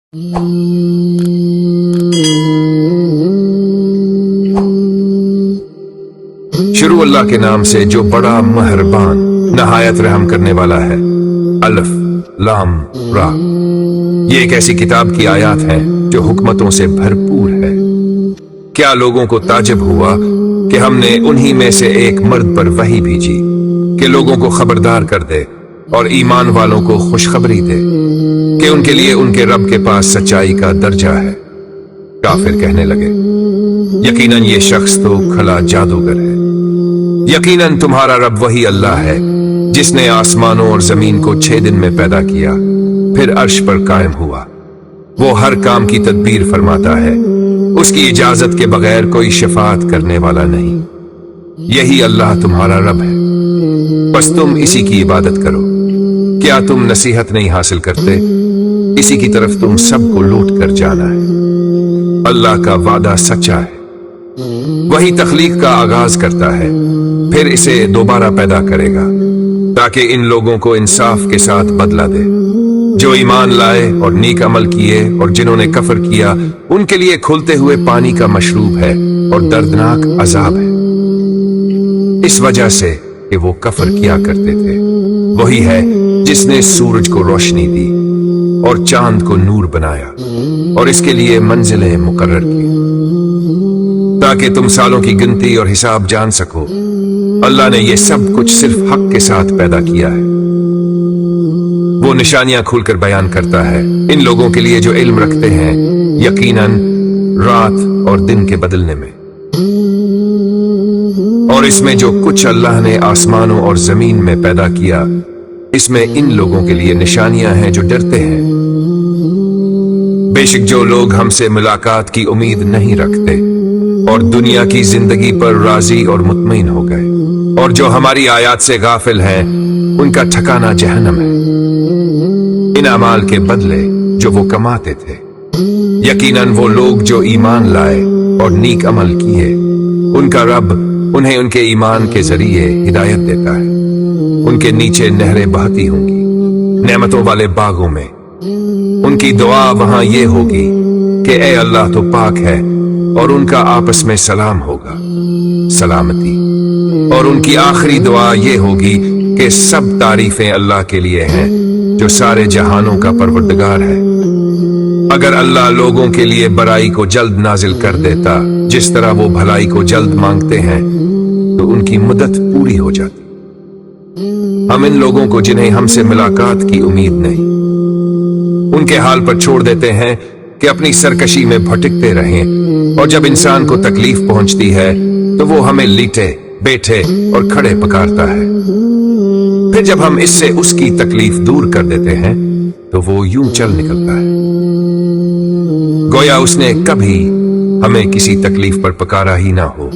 शुरू अल्लाह के नाम से जो बड़ा मेहरबान नहायत रहम करने वाला है। अल्फ लाम रा। ये एक ऐसी किताब की आयत है जो हुकमतों से भरपूर है। क्या लोगों को ताज्जुब हुआ कि हमने उन्हीं में से एक मर्द पर वही भेजी कि लोगों को खबरदार कर दे और ईमान वालों को खुशखबरी दे कि उनके लिए उनके रब के पास सच्चाई का दर्जा है। काफिर कहने लगे, यकीनन ये शख्स तो खला जादूगर है। यकीनन तुम्हारा रब वही अल्लाह है जिसने आसमानों और जमीन को 6 दिन में पैदा किया, फिर अर्श पर कायम हुआ। वो हर काम की तदबीर फरमाता है, उसकी इजाजत के बगैर कोई शफाअत करने वाला नहीं। यही अल्लाह तुम्हारा रब है, बस तुम इसी की इबादत करो। क्या तुम नसीहत नहीं हासिल करते? इसी की तरफ तुम सबको लौट कर जाना है। अल्लाह का वादा सच्चा है। वही तख्लीक का आगाज करता है, फिर इसे दोबारा पैदा करेगा ताकि इन लोगों को इंसाफ के साथ बदला दे। जो ईमान लाए और नेक अमल किए और जिन्होंने कफर किया, उनके लिए खुलते हुए पानी का मशरूब है और दर्दनाक अजाब है, इस वजह से कि वो कफर किया करते थे। वही है जिसने सूरज को रोशनी दी और चांद को नूर बनाया और इसके लिए मंजिलें मुकर्रर की ताकि तुम सालों की गिनती और हिसाब जान सको। अल्लाह ने यह सब कुछ सिर्फ हक के साथ पैदा किया है। वो निशानियां खुलकर बयान करता है इन लोगों के लिए जो इल्म रखते हैं, यकीनन रात और दिन के बदलने में, और इसमें जो कुछ अल्लाह ने आसमानों और जमीन में पैदा किया, इसमें इन लोगों के लिए निशानियां हैं जो डरते हैं। बेशक जो लोग हमसे मुलाकात की उम्मीद नहीं रखते और दुनिया की जिंदगी पर राजी और मुतमईन हो गए, और जो हमारी आयत से गाफिल हैं, उनका ठिकाना जहन्नम है, इन अमाल के बदले जो वो कमाते थे। यकीनन वो लोग जो ईमान लाए और नेक अमल किए, उनका रब उन्हें उनके ईमान के जरिए हिदायत देता है। उनके नीचे नहरें बहती होंगी नेमतों वाले बागों में। उनकी दुआ वहां ये होगी कि ए अल्लाह तो पाक है, और उनका आपस में सलाम होगा, सलामती। और उनकी आखिरी दुआ ये होगी कि सब तारीफें अल्लाह के लिए हैं जो सारे जहानों का परवरदिगार है। अगर अल्लाह लोगों के लिए बराई को जल्द नाजिल कर देता जिस तरह वो भलाई को जल्द मांगते हैं, तो उनकी मदद पूरी हो जाती। हम इन लोगों को जिन्हें हमसे मुलाकात की उम्मीद नहीं, उनके हाल पर छोड़ देते हैं कि अपनी सरकशी में भटकते रहें, और जब इंसान को तकलीफ पहुंचती है तो वो हमें लेटे बैठे और खड़े पुकारता है। फिर जब हम इससे उसकी तकलीफ दूर कर देते हैं तो वो यूं चल निकलता है गोया उसने कभी हमें किसी तकलीफ पर पुकारा ही ना हो।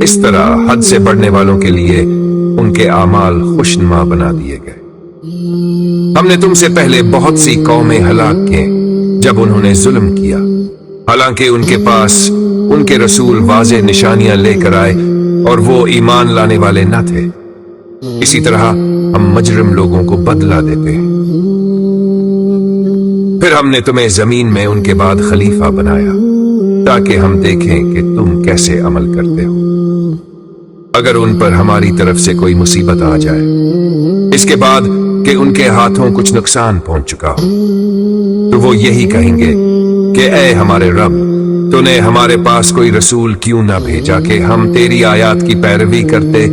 इस तरह हद से बढ़ने वालों के लिए उनके आमाल खुशनुमा बना दिए गए। हमने तुमसे पहले बहुत सी कौमें हलाक किए जब उन्होंने जुल्म किया, हालांकि उनके पास उनके रसूल वाज़ेह निशानियां लेकर आए और वो ईमान लाने वाले न थे। इसी तरह हम मजरम लोगों को बदला देते हैं। फिर हमने तुम्हें जमीन में उनके बाद खलीफा बनाया ताकि हम देखें कि तुम कैसे अमल करते हो। अगर उन पर हमारी तरफ से कोई मुसीबत आ जाए, इसके बाद कि उनके हाथों कुछ नुकसान पहुंच चुका हो, तो वो यही कहेंगे कि ऐ हमारे रब, तूने हमारे पास कोई रसूल क्यों ना भेजा कि हम तेरी आयत की पैरवी करते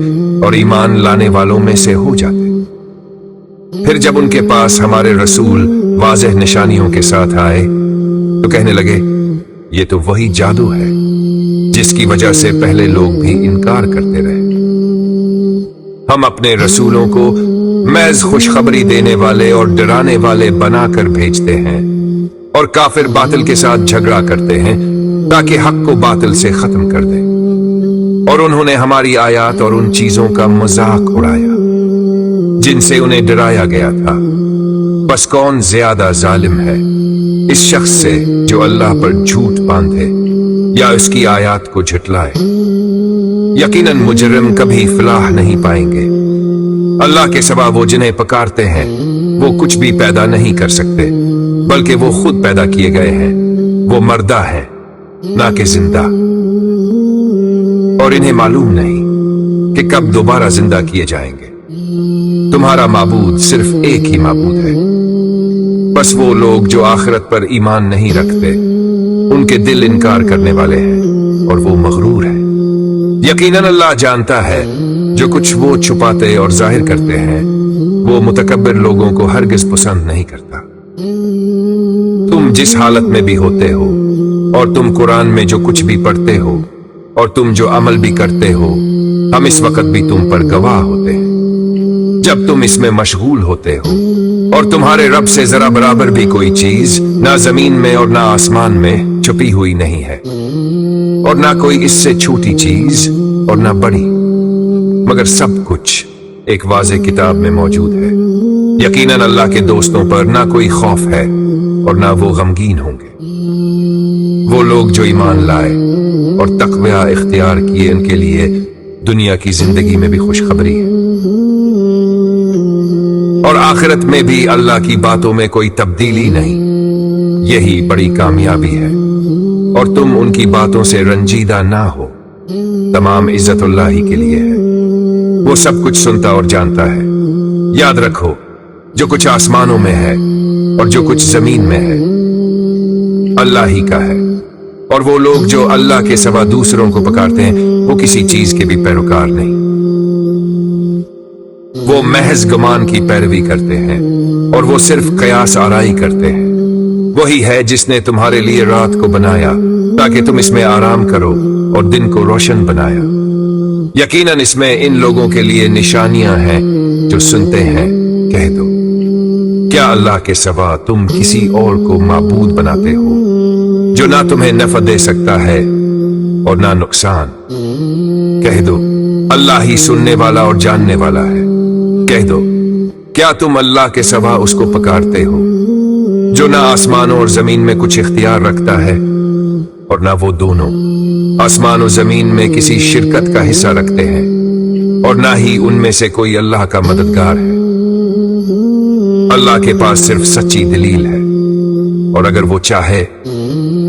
और ईमान लाने वालों में से हो जाते। फिर जब उनके पास हमारे रसूल वाज़ेह निशानियों के साथ आए तो कहने लगे, ये तो वही जादू है जिसकी वजह से पहले लोग भी इनकार करते रहे। हम अपने रसूलों को महज खुशखबरी देने वाले और डराने वाले बनाकर भेजते हैं, और काफिर बातिल के साथ झगड़ा करते हैं ताकि हक को बातिल से खत्म कर दें। और उन्होंने हमारी आयत और उन चीजों का मजाक उड़ाया जिनसे उन्हें डराया गया था। बस कौन ज्यादा जालिम है, इस शख्स से जो अल्लाह पर झूठ बांधे या उसकी आयत को झुटलाए। यकीनन मुजरिम कभी फलाह नहीं पाएंगे। अल्लाह के सिवा वो जिन्हें पुकारते हैं वो कुछ भी पैदा नहीं कर सकते, बल्कि वो खुद पैदा किए गए हैं। वो मर्दा है ना कि जिंदा, और इन्हें मालूम नहीं कि कब दोबारा जिंदा किए जाएंगे। तुम्हारा माबूद सिर्फ एक ही माबूद है। बस वो लोग जो आखिरत पर ईमान नहीं रखते, उनके दिल इनकार करने वाले हैं और वो मगरूर है। यकीनन अल्लाह जानता है जो कुछ वो छुपाते और जाहिर करते हैं। वो मुतकब्बिर लोगों को हरगिज पसंद नहीं करता। तुम जिस हालत में भी होते हो, और तुम कुरान में जो कुछ भी पढ़ते हो, और तुम जो अमल भी करते हो, हम इस वक्त भी तुम पर गवाह होते हैं। जब तुम इसमें मशगूल होते हो, और तुम्हारे रब से जरा बराबर भी कोई चीज ना जमीन में और ना आसमान में छुपी हुई नहीं है, और ना कोई इससे छोटी चीज और ना बड़ी, मगर सब कुछ एक वाज़े किताब में मौजूद है। यकीनन अल्लाह के दोस्तों पर ना कोई खौफ है और ना वो गमगीन होंगे। वो लोग जो ईमान लाए और तक़वा इख्तियार किए, उनके लिए दुनिया की जिंदगी में भी खुशखबरी है, और आखिरत में भी अल्लाह की बातों में कोई तब्दीली नहीं। यही बड़ी कामयाबी है, और तुम उनकी बातों से रंजीदा ना हो। तमाम इज्जत अल्लाह ही के लिए है। वो सब कुछ सुनता और जानता है। याद रखो, जो कुछ आसमानों में है और जो कुछ जमीन में है, अल्लाह ही का है। और वो लोग जो अल्लाह के सिवा दूसरों को पुकारते हैं, वो किसी चीज के भी पैरोकार नहीं। वो महज गुमान की पैरवी करते हैं, और वो सिर्फ कयास आराई करते हैं। वही है जिसने तुम्हारे लिए रात को बनाया ताकि तुम इसमें आराम करो, और दिन को रोशन बनाया। यकीनन इसमें इन लोगों के लिए निशानियां हैं जो सुनते हैं। कह दो, क्या अल्लाह के सिवा तुम किसी और को माबूद बनाते हो जो ना तुम्हें नफा दे सकता है और ना नुकसान? कह दो, अल्लाह ही सुनने वाला और जानने वाला है। कह दो, क्या तुम अल्लाह के सिवा उसको पुकारते हो जो ना आसमानों और जमीन में कुछ इख्तियार रखता है, और ना वो दोनों आसमान और जमीन में किसी शिरकत का हिस्सा रखते हैं, और ना ही उनमें से कोई अल्लाह का मददगार है। अल्लाह के पास सिर्फ सच्ची दलील है, और अगर वो चाहे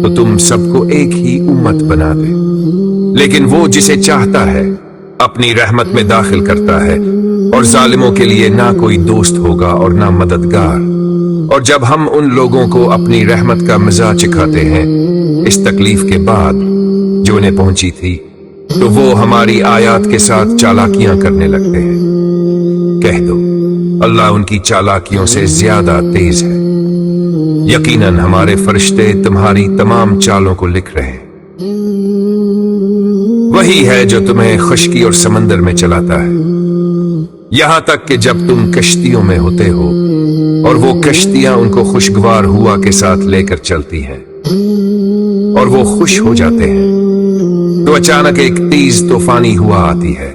तो तुम सबको एक ही उम्मत बना दे। लेकिन वो जिसे चाहता है अपनी रहमत में दाखिल करता है, और जालिमों के लिए ना कोई दोस्त होगा और ना मददगार। और जब हम उन लोगों को अपनी रहमत का मजा चिखाते हैं इस तकलीफ के बाद जो उन्हें पहुंची थी, तो वो हमारी आयत के साथ चालाकियां करने लगते हैं। कह दो, अल्लाह उनकी चालाकियों से ज्यादा तेज है। यकीनन हमारे फरिश्ते तुम्हारी तमाम चालों को लिख रहे हैं। वही है जो तुम्हें खुश्की और समंदर में चलाता है, यहां तक कि जब तुम कश्तियों में होते हो और वो कश्तियां उनको खुशगवार हुआ के साथ लेकर चलती हैं, और वो खुश हो जाते हैं, तो अचानक एक तेज तूफानी हुआ आती है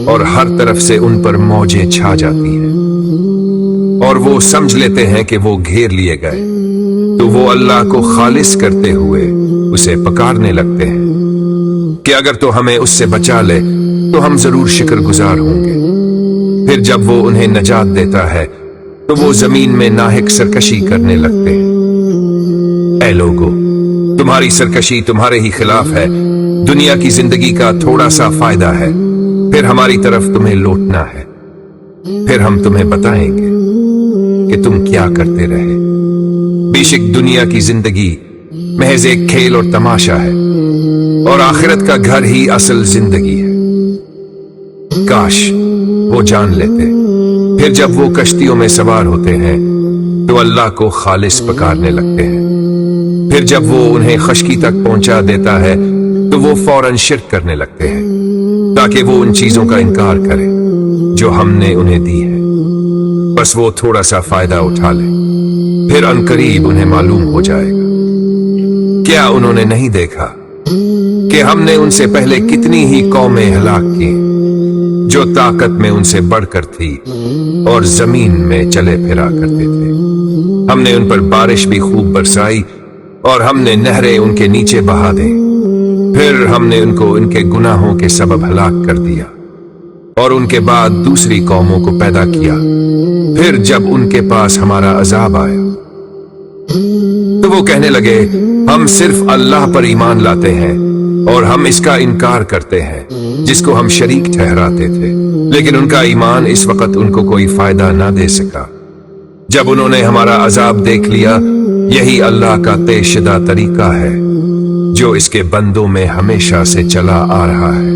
और हर तरफ से उन पर मौजें छा जाती हैं, और वो समझ लेते हैं कि वो घेर लिए गए। तो वो अल्लाह को खालिस करते हुए उसे पुकारने लगते हैं कि अगर तो हमें उससे बचा ले तो हम जरूर शुक्रगुजार होंगे। फिर जब वो उन्हें नजात देता है तो वो जमीन में नाहिक सरकशी करने लगते हैं। ऐ लोगो, तुम्हारी सरकशी तुम्हारे ही खिलाफ है। दुनिया की जिंदगी का थोड़ा सा फायदा है, फिर हमारी तरफ तुम्हें लौटना है। फिर हम तुम्हें बताएंगे कि तुम क्या करते रहे। बेशक दुनिया की जिंदगी महज एक खेल और तमाशा है, और आखिरत का घर ही असल जिंदगी है। काश वो जान लेते। फिर जब वो कश्तियों में सवार होते हैं तो अल्लाह को खालिस पुकारने लगते हैं। फिर जब वो उन्हें खश्की तक पहुंचा देता है तो वो फौरन शिर्क करने लगते हैं, ताकि वो उन चीजों का इनकार करें जो हमने उन्हें दी है। बस वो थोड़ा सा फायदा उठा ले, फिर अनकरीब उन्हें मालूम हो जाएगा। क्या उन्होंने नहीं देखा कि हमने उनसे पहले कितनी ही कौमें हलाक की जो ताकत में उनसे बढ़कर थी और जमीन में चले फिरा करते थे। हमने उन पर बारिश भी खूब बरसाई, और हमने नहरें उनके नीचे बहा दी। फिर हमने उनको उनके गुनाहों के सबब हलाक कर दिया, और उनके बाद दूसरी कौमों को पैदा किया। फिर जब उनके पास हमारा अजाब आया تو وہ کہنے لگے ہم صرف اللہ پر ایمان لاتے ہیں اور ہم اس کا انکار کرتے ہیں جس کو ہم شریک ٹھہراتے تھے، لیکن ان کا ایمان اس وقت ان کو کوئی فائدہ نہ دے سکا۔ جب انہوں نے ہمارا عذاب دیکھ لیا، یہی اللہ کا طے شدہ طریقہ ہے جو اس کے بندوں میں ہمیشہ سے چلا آ رہا ہے،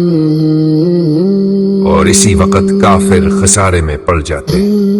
اور اسی وقت کافر خسارے میں پڑ جاتے ہیں۔